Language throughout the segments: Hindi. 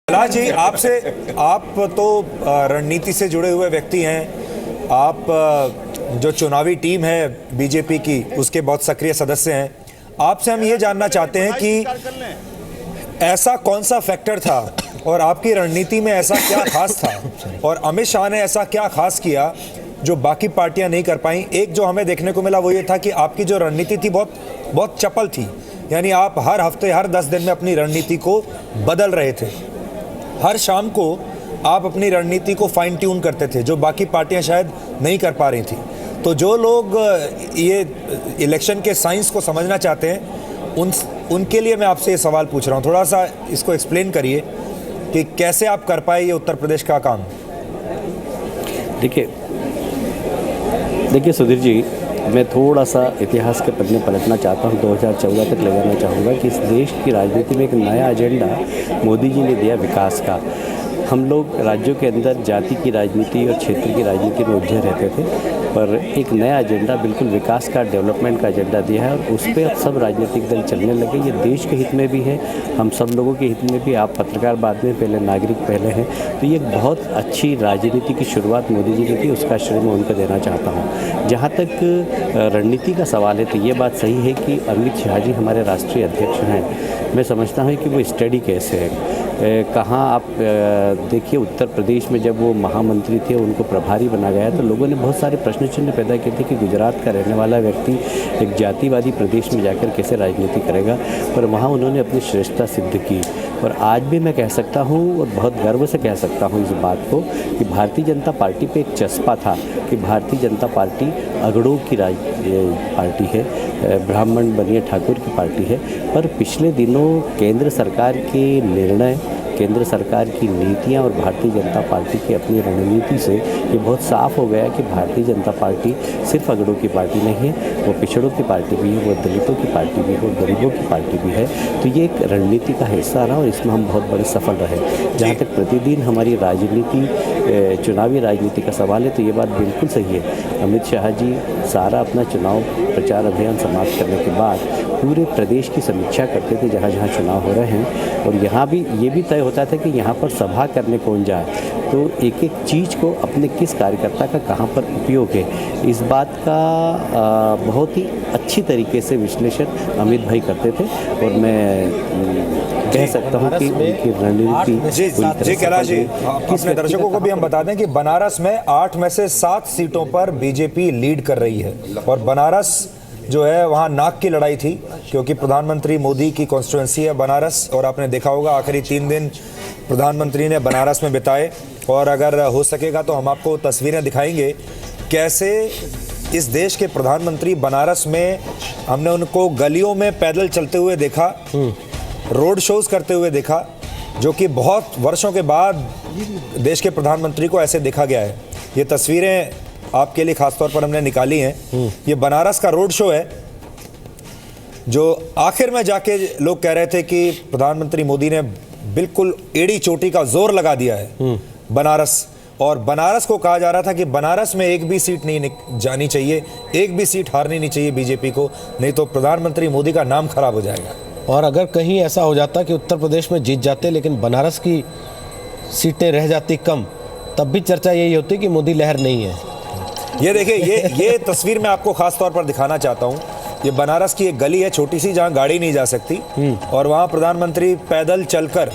कला जी, आप तो रणनीति से जुड़े हुए व्यक्ति हैं। आप जो चुनावी टीम है बीजेपी की, उसके बहुत सक्रिय सदस्य हैं। आपसे हम ये जानना चाहते हैं कि ऐसा कौन सा फैक्टर था और आपकी रणनीति में ऐसा क्या खास था और अमित शाह ने ऐसा क्या खास किया जो बाकी पार्टियां नहीं कर पाई। एक जो हमें देखने को मिला वो ये था कि आपकी जो रणनीति थी बहुत चपल थी, यानी आप हर हफ्ते हर 10 दिन में अपनी रणनीति को बदल रहे थे। हर शाम को आप अपनी रणनीति को फाइन ट्यून करते थे, जो बाकी पार्टियां शायद नहीं कर पा रही थी। तो जो लोग ये इलेक्शन के साइंस को समझना चाहते हैं उनके लिए मैं आपसे ये सवाल पूछ रहा हूँ। थोड़ा सा इसको एक्सप्लेन करिए कि कैसे आप कर पाए ये उत्तर प्रदेश का काम। देखिए सुधीर जी, मैं थोड़ा सा इतिहास के पन्ने पलटना चाहता हूँ। 2014 तक ले जाना चाहूँगा कि इस देश की राजनीति में एक नया एजेंडा मोदी जी ने दिया विकास का। हम लोग राज्यों के अंदर जाति की राजनीति और क्षेत्र की राजनीति में उलझे रहते थे, पर एक नया एजेंडा बिल्कुल विकास का, डेवलपमेंट का एजेंडा दिया है और उस पर अब सब राजनीतिक दल चलने लगे। ये देश के हित में भी है, हम सब लोगों के हित में भी। आप पत्रकार बाद में, पहले नागरिक पहले हैं। तो ये एक बहुत अच्छी राजनीति की शुरुआत मोदी जी ने की, उसका श्रेय मैं उनको देना चाहता हूँ। जहाँ तक रणनीति का सवाल है तो ये बात सही है कि अमित शाह जी हमारे राष्ट्रीय अध्यक्ष हैं। मैं समझता हूँ कि वो स्टडी कैसे है। कहाँ आप देखिए, उत्तर प्रदेश में जब वो महामंत्री थे, उनको प्रभारी बना गया, तो लोगों ने बहुत सारे प्रश्न चिन्ह पैदा किए थे कि गुजरात का रहने वाला व्यक्ति एक जातिवादी प्रदेश में जाकर कैसे राजनीति करेगा। पर वहाँ उन्होंने अपनी श्रेष्ठता सिद्ध की और आज भी मैं कह सकता हूँ और बहुत गर्व से कह सकता हूँ इस बात को कि भारतीय जनता पार्टी पे एक चस्पा था कि भारतीय जनता पार्टी अगड़ों की पार्टी है, ब्राह्मण बनिए ठाकुर की पार्टी है। पर पिछले दिनों केंद्र सरकार के निर्णय, केंद्र सरकार की नीतियां और भारतीय जनता पार्टी की अपनी रणनीति से ये बहुत साफ हो गया कि भारतीय जनता पार्टी सिर्फ अगड़ों की पार्टी नहीं है, वो पिछड़ों की पार्टी भी है, वो दलितों की पार्टी भी है, वो गरीबों की पार्टी भी है। तो ये एक रणनीति का हिस्सा रहा और इसमें हम बहुत बड़े सफल रहे। जहाँ तक प्रतिदिन हमारी राजनीति, चुनावी राजनीति का सवाल है तो ये बात बिल्कुल सही है। अमित शाह जी सारा अपना चुनाव प्रचार अभियान समाप्त करने के बाद पूरे प्रदेश की समीक्षा करते थे जहाँ जहाँ चुनाव हो रहे हैं, और यहाँ भी ये भी तय होता था कि यहाँ पर सभा करने कौन जाए, तो एक एक चीज़ को अपने किस कार्यकर्ता का कहाँ पर उपयोग है, इस बात का बहुत ही अच्छी तरीके से विश्लेषण अमित भाई करते थे। और मैं कह सकता हूँ कि उनकी रणनीति जी कैलाश जी, अपने दर्शकों को भी हम बता दें कि बनारस में 8 में से 7 सीटों पर बीजेपी लीड कर रही है और बनारस जो है वहाँ नाक की लड़ाई थी, क्योंकि प्रधानमंत्री मोदी की कॉन्स्टिट्यूएंसी है बनारस। और आपने देखा होगा आखिरी 3 दिन प्रधानमंत्री ने बनारस में बिताए, और अगर हो सकेगा तो हम आपको तस्वीरें दिखाएंगे कैसे इस देश के प्रधानमंत्री बनारस में, हमने उनको गलियों में पैदल चलते हुए देखा, रोड शोज करते हुए देखा, जो कि बहुत वर्षों के बाद देश के प्रधानमंत्री को ऐसे देखा गया है। ये तस्वीरें आपके लिए खासतौर पर हमने निकाली हैं। ये बनारस का रोड शो है, जो आखिर में जाके लोग कह रहे थे कि प्रधानमंत्री मोदी ने बिल्कुल एड़ी चोटी का जोर लगा दिया है बनारस। और बनारस को कहा जा रहा था कि बनारस में एक भी सीट नहीं जानी चाहिए, एक भी सीट हारनी नहीं चाहिए बीजेपी को, नहीं तो प्रधानमंत्री मोदी का नाम खराब हो जाएगा। और अगर कहीं ऐसा हो जाता कि उत्तर प्रदेश में जीत जाते लेकिन बनारस की सीटें रह जाती कम, तब भी चर्चा यही होती कि मोदी लहर नहीं है। ये देखिए, ये तस्वीर मैं आपको खास तौर पर दिखाना चाहता हूँ। ये बनारस की एक गली है छोटी सी, जहाँ गाड़ी नहीं जा सकती, और वहाँ प्रधानमंत्री पैदल चलकर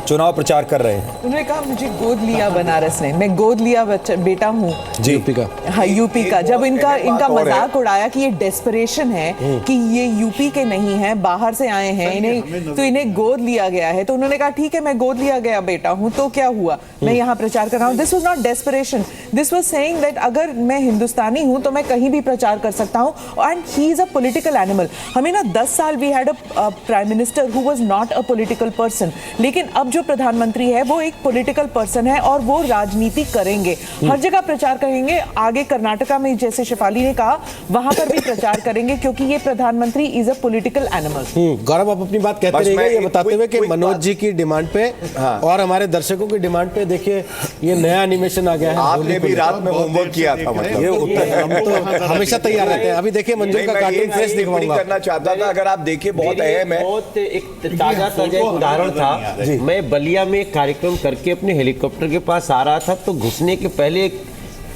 चुनाव प्रचार कर रहे हैं। उन्होंने कहा मुझे गोद लिया बनारस ने, मैं गोद लिया बेटा हूँ यूपी का। हाँ, यूपी का। जब इनका मजाक उड़ाया कि ये डेस्परेशन है कि ये यूपी के नहीं है, बाहर से आए हैं, इन्हें गोद लिया गया है, तो उन्होंने कहा ठीक है, मैं गोद लिया गया बेटा हूँ तो क्या हुआ, मैं यहाँ प्रचार कर रहा हूँ। This was not desperation, this was saying that अगर मैं हिंदुस्तानी हूँ तो मैं कहीं भी प्रचार कर सकता हूँ। And he is a political animal. हमें ना 10 साल we had a prime minister who was not a political person, लेकिन अब जो प्रधानमंत्री है वो एक पॉलिटिकल पर्सन है और वो राजनीति करेंगे, हर जगह प्रचार करेंगे। आगे कर्नाटका में जैसे शिफाली ने कहा वहां पर भी प्रचार करेंगे, क्योंकि ये प्रधानमंत्री इज अ पॉलिटिकल एनिमल। गौरव, आप अपनी बात कहते रहिए ये बताते हुए कि मनोज जी की डिमांड पे और हमारे दर्शकों की डिमांड पे देखिए ये नया एनिमेशन आ गया है। आपने भी रात में होमवर्क किया था, मतलब हम तो हमेशा तैयार रहते हैं। अभी देखिए मंजूर का कार्टून फेस दिखवाऊंगा। करना चाहता था, अगर आप देखिए बहुत अहम है, बहुत एक ताजा ताजा उदाहरण था। मैं बलिया में एक कार्यक्रम करके अपने हेलीकॉप्टर के पास आ रहा था, तो घुसने के पहले एक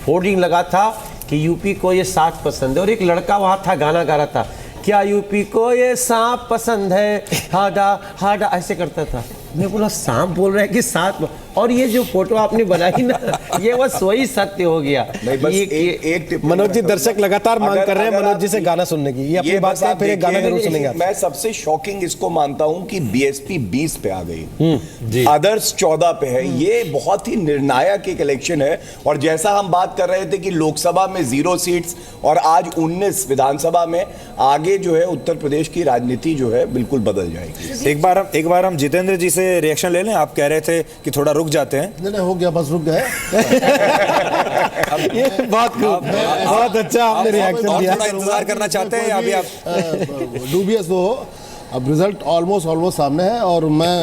होर्डिंग लगा था कि यूपी को ये सांप पसंद है, और एक लड़का वहाँ था गाना गा रहा था, क्या यूपी को ये सांप पसंद है, हाडा हाडा, ऐसे करता था। मैं बोला सांप बोल रहा है कि सांप, और ये जो फोटो आपने बनाई ना, ये बस वही सत्य हो गया। बस एक मनोज जी, दर्शक लगातार मांग कर रहे हैं मनोज जी से गाना सुनने की। ये अपनी बात है, फिर एक गाना जरूर सुनेंगे। मैं सबसे शॉकिंग इसको मानता हूं कि बीएसपी 20 पे आ गई, आदर्श 14 पे है। ये बहुत ही निर्णायक एक इलेक्शन है। और जैसा हम बात कर रहे थे कि लोकसभा में 0 सीट्स और आज 19 विधानसभा में, आगे जो है उत्तर प्रदेश की राजनीति जो है बिल्कुल बदल जाएगी। एक बार हम जितेंद्र जी से रिएक्शन ले लें। आप कह रहे थे कि थोड़ा रुक जाते हैं। नहीं हो गया, बस रुक गए। ये बहुत अच्छा आपने रिएक्शन दिया। थोड़ा इंतजार करना चाहते हैं या अभी आप डूबियस तो हो, अब रिजल्ट ऑलमोस्ट सामने है और मैं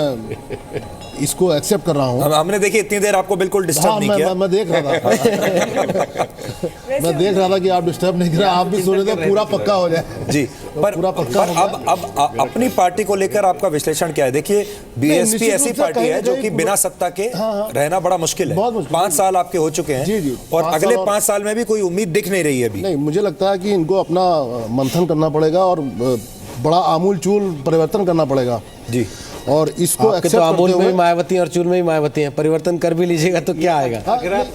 इसको एक्सेप्ट कर रहा हूँ। हमने देखिए इतनी देर आपको बिल्कुल डिस्टर्ब नहीं किया। मैं देख रहा था मैं देख रहा था कि आप डिस्टर्ब नहीं कर रहे, आप भी सोच रहे थे पूरा पक्का हो जाए जी। पर पूरा पक्का हो गया। अब अपनी पार्टी को लेकर आपका विश्लेषण क्या है? देखिए बीएसपी ऐसी पार्टी है जो कि बिना सत्ता के रहना बड़ा मुश्किल है। 5 साल आपके हो चुके हैं और अगले 5 साल में भी कोई उम्मीद दिख नहीं रही है अभी। नहीं, मुझे लगता है कि इनको अपना मंथन करना पड़ेगा और बड़ा आमूल चूल परिवर्तन करना पड़ेगा जी। और इसको तो आमूल में मायावती और चूल में ही मायावती हैं, परिवर्तन कर भी लीजिएगा तो क्या आएगा।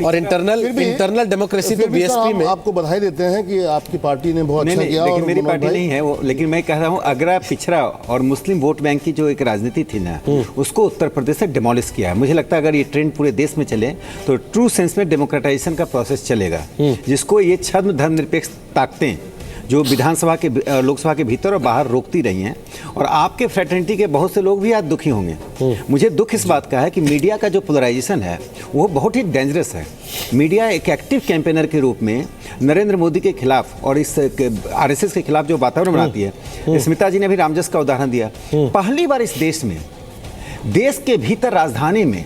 और इंटरनल डेमोक्रेसी तो बीएसपी में। आपको बधाई देते हैं कि आपकी पार्टी ने बहुत अच्छा किया। लेकिन मेरी पार्टी नहीं है वो, लेकिन मैं कह रहा हूँ अगर पिछड़ा और मुस्लिम वोट बैंक की जो एक राजनीति थी ना, उसको उत्तर प्रदेश से डिमोलिश किया है। मुझे लगता है अगर ये ट्रेंड पूरे देश में चले तो ट्रू सेंस में डेमोक्रेटाइजेशन का प्रोसेस चलेगा, जिसको ये छद्म धर्मनिरपेक्ष ताकतें जो विधानसभा के लोकसभा के भीतर और बाहर रोकती रही हैं। और आपके फ्रेटर्निटी के बहुत से लोग भी आज दुखी होंगे। मुझे दुख इस बात का है कि मीडिया का जो पोलराइजेशन है वो बहुत ही डेंजरस है। मीडिया एक एक्टिव कैंपेनर के रूप में नरेंद्र मोदी के खिलाफ और इस आरएसएस के खिलाफ जो वातावरण बनाती है, स्मिता जी ने भी रामजस का उदाहरण दिया। पहली बार इस देश में, देश के भीतर राजधानी में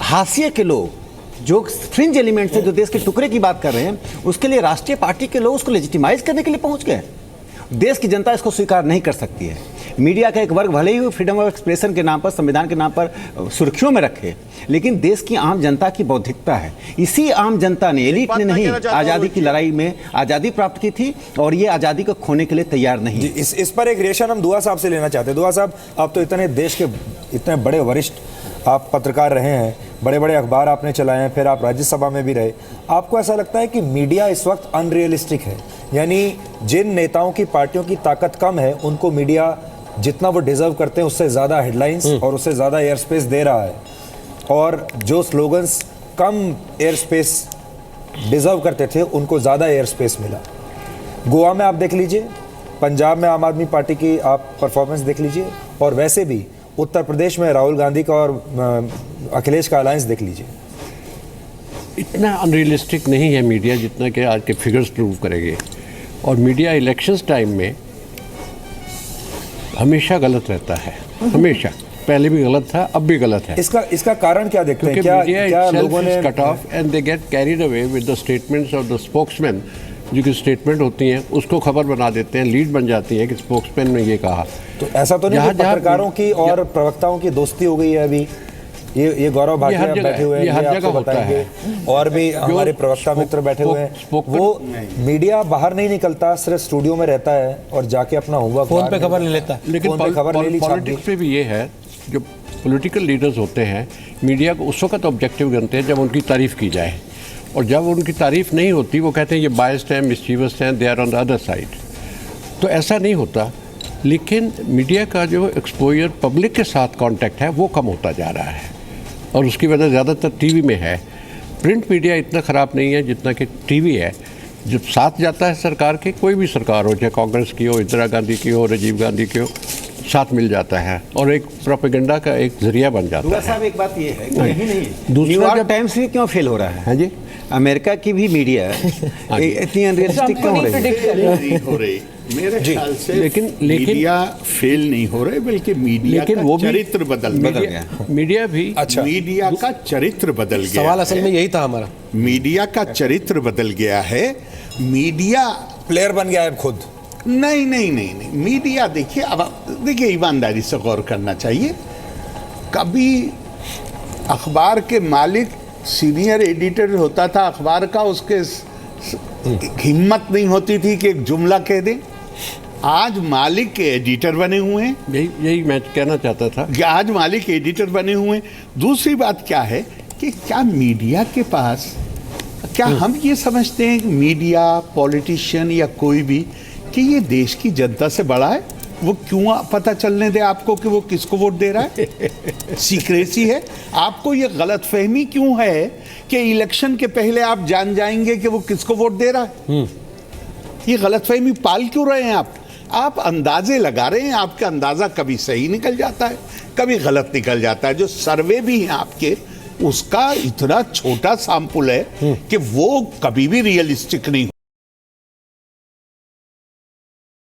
हाशिए के लोग जो फ्रिंज एलिमेंट से जो देश के टुकड़े की बात कर रहे हैं, उसके लिए राष्ट्रीय पार्टी के लोग उसको लेजिटिमाइज करने के लिए पहुंच गए। देश की जनता इसको स्वीकार नहीं कर सकती है। मीडिया का एक वर्ग भले ही फ्रीडम ऑफ एक्सप्रेशन के नाम पर, संविधान के नाम पर सुर्खियों में रखे, लेकिन देश की आम जनता की बौद्धिकता है। इसी आम जनता ने, एलिट ने नहीं, आज़ादी की लड़ाई में आज़ादी प्राप्त की थी और ये आज़ादी को खोने के लिए तैयार नहीं। इस पर एक रिएक्शन हम दुआ साहब से लेना चाहते हैं। दुआ साहब, आप तो इतने देश के इतने बड़े वरिष्ठ आप पत्रकार रहे हैं, बड़े बड़े अखबार आपने चलाए हैं, फिर आप राज्यसभा में भी रहे। आपको ऐसा लगता है कि मीडिया इस वक्त अनरियलिस्टिक है? यानी जिन नेताओं की पार्टियों की ताकत कम है उनको मीडिया जितना वो डिजर्व करते हैं उससे ज़्यादा हेडलाइंस और उससे ज़्यादा एयर स्पेस दे रहा है, और जो स्लोगन्स कम एयर स्पेस डिजर्व करते थे उनको ज़्यादा एयर स्पेस मिला। गोवा में आप देख लीजिए, पंजाब में आम आदमी पार्टी की आप परफॉर्मेंस देख लीजिए, और वैसे भी उत्तर प्रदेश में राहुल गांधी का और अखिलेश का अलायंस देख लीजिए। इतना अनरियलिस्टिक नहीं है मीडिया जितना कि आज के फिगर्स प्रूव करेंगे। और मीडिया इलेक्शंस टाइम में हमेशा गलत रहता है, हमेशा। पहले भी गलत था, अब भी गलत है। इसका कारण क्या देखते हैं? क्या लोगों ने cut off and they get carried away with the statements of the spokesman. जो कि स्टेटमेंट होती हैं उसको खबर बना देते हैं, लीड बन जाती है कि स्पोक्समैन ने ये कहा। तो ऐसा तो नहीं कि पत्रकारों की और प्रवक्ताओं की दोस्ती हो गई है अभी? ये गौरव भाटिया बैठे हुए हैं, ये हर जगह होता है, और भी हमारे प्रवक्ता मित्र बैठे हुए हैं। वो मीडिया बाहर नहीं निकलता, सिर्फ स्टूडियो में रहता है और जाके अपना होमवर्क फोन पे खबर ले लेता है। लेकिन पॉलिटिक्स पे भी ये है, जो पॉलिटिकल लीडर्स होते हैं मीडिया को उस वक्त ऑब्जेक्टिव गिनते हैं जब उनकी तारीफ की जाए, और जब उनकी तारीफ नहीं होती वो कहते हैं ये बायस्ड हैं, मिस्चीवस हैं, they are on the other side. तो ऐसा नहीं होता। लेकिन मीडिया का जो एक्सपोजर पब्लिक के साथ कांटेक्ट है वो कम होता जा रहा है, और उसकी वजह ज़्यादातर टीवी में है। प्रिंट मीडिया इतना ख़राब नहीं है जितना कि टीवी है। जब साथ जाता है सरकार के, कोई भी सरकार हो, चाहे कांग्रेस की हो, इंदिरा गांधी की हो, राजीव गांधी की हो, साथ मिल जाता है और एक प्रोपेगेंडा का एक जरिया बन जाता है। साहब एक बात ये है कि नहीं, न्यूयॉर्क टाइम्स भी क्यों फेल हो रहा है? हाँ जी, अमेरिका की भी मीडिया इतनी अनरियलिस्टिक क्यों हो रही? मेरे ख्याल से लेकिन मीडिया फेल नहीं हो रहे, बल्कि मीडिया का चरित्र बदल गया। मीडिया भी मीडिया का चरित्र बदल गया। सवाल असल में यही था हमारा। मीडिया का चरित्र बदल गया है। मीडिया प्लेयर बन गया है खुद। नहीं, मीडिया देखिए, अब देखिए ईमानदारी से गौर करना चाहिए। कभी अखबार के मालिक सीनियर एडिटर होता था अखबार का, उसके हिम्मत नहीं होती थी कि एक जुमला कह दे। आज मालिक के एडिटर बने हुए हैं। यही मैं कहना चाहता था कि आज मालिक एडिटर बने हुए हैं। दूसरी बात क्या है कि क्या मीडिया के पास, क्या हम ये समझते हैं कि मीडिया, पॉलिटिशियन या कोई भी कि ये देश की जनता से बड़ा है? वो क्यों पता चलने दे आपको कि वो किसको वोट दे रहा है? सीक्रेसी है। आपको ये गलतफहमी क्यों है कि इलेक्शन के पहले आप जान जाएंगे कि वो किसको वोट दे रहा है? ये गलतफहमी पाल क्यों रहे हैं आप अंदाजे लगा रहे हैं। आपका अंदाजा कभी सही निकल जाता है, कभी गलत निकल जाता है। जो सर्वे भी हैं आपके, उसका इतना छोटा सैंपल है कि वो कभी भी रियलिस्टिक नहीं